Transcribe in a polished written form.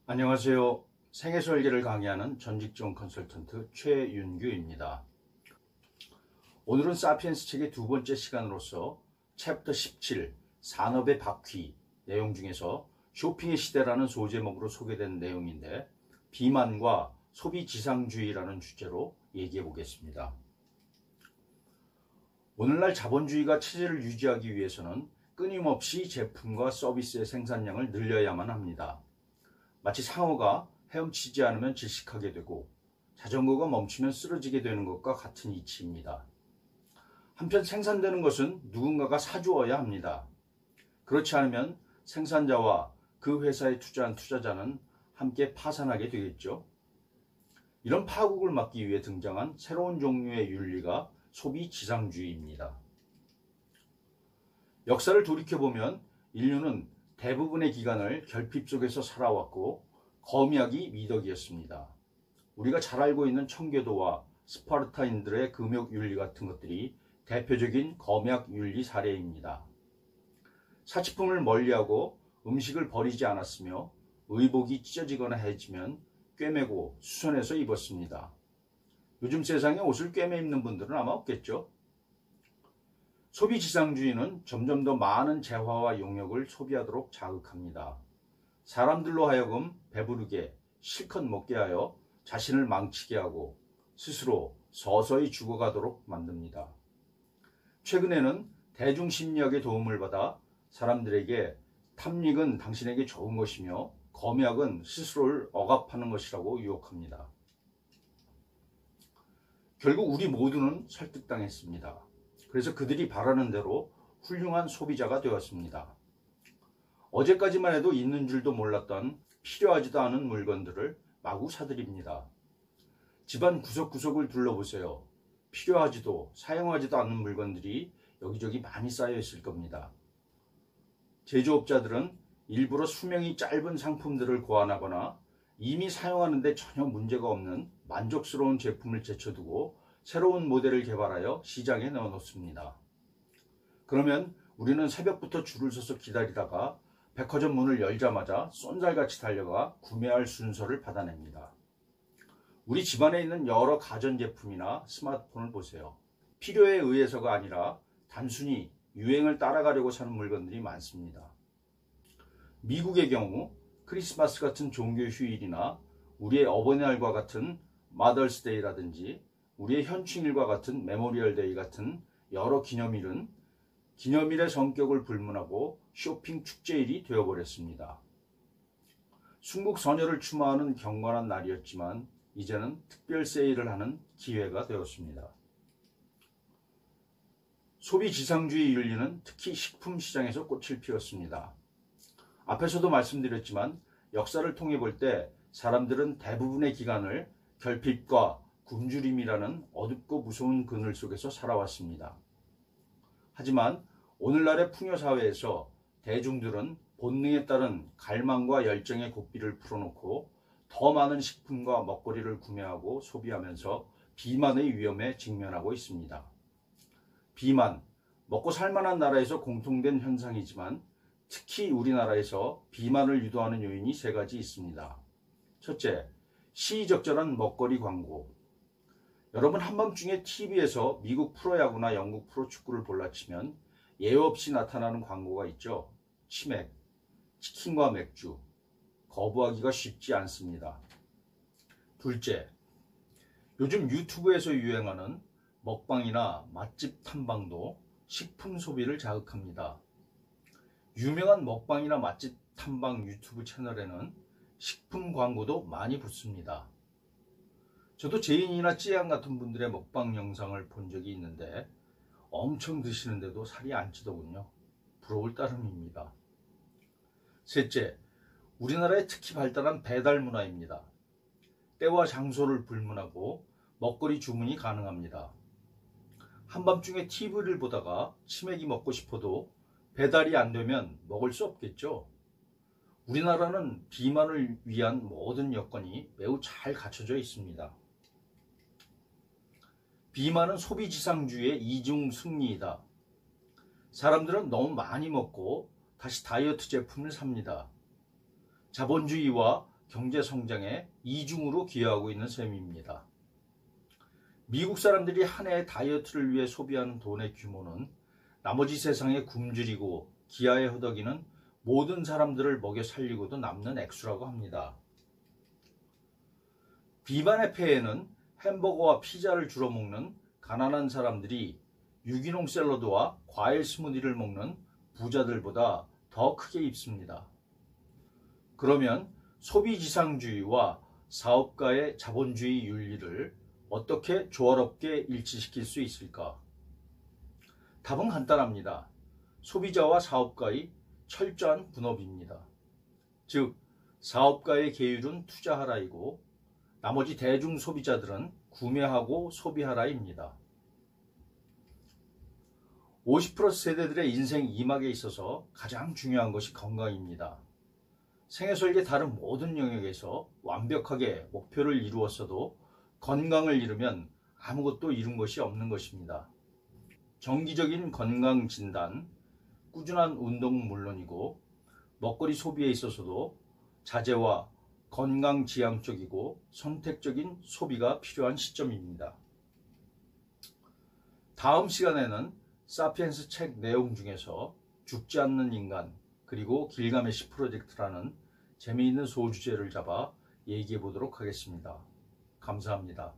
안녕하세요. 생애설계를 강의하는 전직종 컨설턴트 최윤규입니다. 오늘은 사피엔스 책의 두 번째 시간으로서 챕터 17 산업의 바퀴 내용 중에서 쇼핑의 시대라는 소제목으로 소개된 내용인데, 비만과 소비지상주의라는 주제로 얘기해 보겠습니다. 오늘날 자본주의가 체제를 유지하기 위해서는 끊임없이 제품과 서비스의 생산량을 늘려야만 합니다. 마치 상어가 헤엄치지 않으면 질식하게 되고 자전거가 멈추면 쓰러지게 되는 것과 같은 이치입니다. 한편 생산되는 것은 누군가가 사주어야 합니다. 그렇지 않으면 생산자와 그 회사에 투자한 투자자는 함께 파산하게 되겠죠. 이런 파국을 막기 위해 등장한 새로운 종류의 윤리가 소비지상주의입니다. 역사를 돌이켜보면 인류는 대부분의 기간을 결핍 속에서 살아왔고 검약이 미덕이었습니다. 우리가 잘 알고 있는 청교도와 스파르타인들의 금욕윤리 같은 것들이 대표적인 검약윤리 사례입니다. 사치품을 멀리하고 음식을 버리지 않았으며 의복이 찢어지거나 해지면 꿰매고 수선해서 입었습니다. 요즘 세상에 옷을 꿰매 입는 분들은 아마 없겠죠. 소비지상주의는 점점 더 많은 재화와 용역을 소비하도록 자극합니다. 사람들로 하여금 배부르게 실컷 먹게 하여 자신을 망치게 하고 스스로 서서히 죽어가도록 만듭니다. 최근에는 대중심리학의 도움을 받아 사람들에게 탐닉은 당신에게 좋은 것이며 검약은 스스로를 억압하는 것이라고 유혹합니다. 결국 우리 모두는 설득당했습니다. 그래서 그들이 바라는 대로 훌륭한 소비자가 되었습니다. 어제까지만 해도 있는 줄도 몰랐던 필요하지도 않은 물건들을 마구 사들입니다. 집안 구석구석을 둘러보세요. 필요하지도 사용하지도 않는 물건들이 여기저기 많이 쌓여 있을 겁니다. 제조업자들은 일부러 수명이 짧은 상품들을 고안하거나 이미 사용하는데 전혀 문제가 없는 만족스러운 제품을 제쳐두고 새로운 모델을 개발하여 시장에 넣어놓습니다. 그러면 우리는 새벽부터 줄을 서서 기다리다가 백화점 문을 열자마자 쏜살같이 달려가 구매할 순서를 받아냅니다. 우리 집안에 있는 여러 가전제품이나 스마트폰을 보세요. 필요에 의해서가 아니라 단순히 유행을 따라가려고 사는 물건들이 많습니다. 미국의 경우 크리스마스 같은 종교 휴일이나 우리의 어버이날과 같은 마더스데이라든지 우리의 현충일과 같은 메모리얼데이 같은 여러 기념일은 기념일의 성격을 불문하고 쇼핑 축제일이 되어버렸습니다. 순국선열을 추모하는 경건한 날이었지만 이제는 특별 세일을 하는 기회가 되었습니다. 소비지상주의 윤리는 특히 식품 시장에서 꽃을 피웠습니다. 앞에서도 말씀드렸지만 역사를 통해 볼 때 사람들은 대부분의 기간을 결핍과 굶주림이라는 어둡고 무서운 그늘 속에서 살아왔습니다. 하지만 오늘날의 풍요사회에서 대중들은 본능에 따른 갈망과 열정의 고삐를 풀어놓고 더 많은 식품과 먹거리를 구매하고 소비하면서 비만의 위험에 직면하고 있습니다. 비만, 먹고 살만한 나라에서 공통된 현상이지만 특히 우리나라에서 비만을 유도하는 요인이 세 가지 있습니다. 첫째, 시의적절한 먹거리 광고. 여러분 한밤중에 TV에서 미국 프로야구나 영국 프로축구를 볼라치면 예외 없이 나타나는 광고가 있죠. 치맥, 치킨과 맥주. 거부하기가 쉽지 않습니다. 둘째, 요즘 유튜브에서 유행하는 먹방이나 맛집 탐방도 식품 소비를 자극합니다. 유명한 먹방이나 맛집 탐방 유튜브 채널에는 식품 광고도 많이 붙습니다. 저도 제인이나 찌양 같은 분들의 먹방 영상을 본 적이 있는데 엄청 드시는데도 살이 안 찌더군요. 부러울 따름입니다. 셋째, 우리나라에 특히 발달한 배달 문화입니다. 때와 장소를 불문하고 먹거리 주문이 가능합니다. 한밤중에 TV를 보다가 치맥이 먹고 싶어도 배달이 안 되면 먹을 수 없겠죠. 우리나라는 비만을 위한 모든 여건이 매우 잘 갖춰져 있습니다. 비만은 소비지상주의의 이중 승리이다. 사람들은 너무 많이 먹고 다시 다이어트 제품을 삽니다. 자본주의와 경제 성장에 이중으로 기여하고 있는 셈입니다. 미국 사람들이 한 해 다이어트를 위해 소비하는 돈의 규모는 나머지 세상에 굶주리고 기아에 허덕이는 모든 사람들을 먹여 살리고도 남는 액수라고 합니다. 비만의 폐해는 햄버거와 피자를 주로 먹는 가난한 사람들이 유기농 샐러드와 과일 스무디를 먹는 부자들보다 더 크게 입습니다. 그러면 소비지상주의와 사업가의 자본주의 윤리를 어떻게 조화롭게 일치시킬 수 있을까? 답은 간단합니다. 소비자와 사업가의 철저한 분업입니다. 즉, 사업가의 계율은 투자하라이고 나머지 대중 소비자들은 구매하고 소비하라입니다. 50+ 세대들의 인생 2막에 있어서 가장 중요한 것이 건강입니다. 생애 설계 다른 모든 영역에서 완벽하게 목표를 이루었어도 건강을 잃으면 아무것도 이룬 것이 없는 것입니다. 정기적인 건강 진단, 꾸준한 운동은 물론이고 먹거리 소비에 있어서도 자제와 건강지향적이고 선택적인 소비가 필요한 시점입니다. 다음 시간에는 사피엔스 책 내용 중에서 죽지 않는 인간 그리고 길가메시 프로젝트라는 재미있는 소주제를 잡아 얘기해 보도록 하겠습니다. 감사합니다.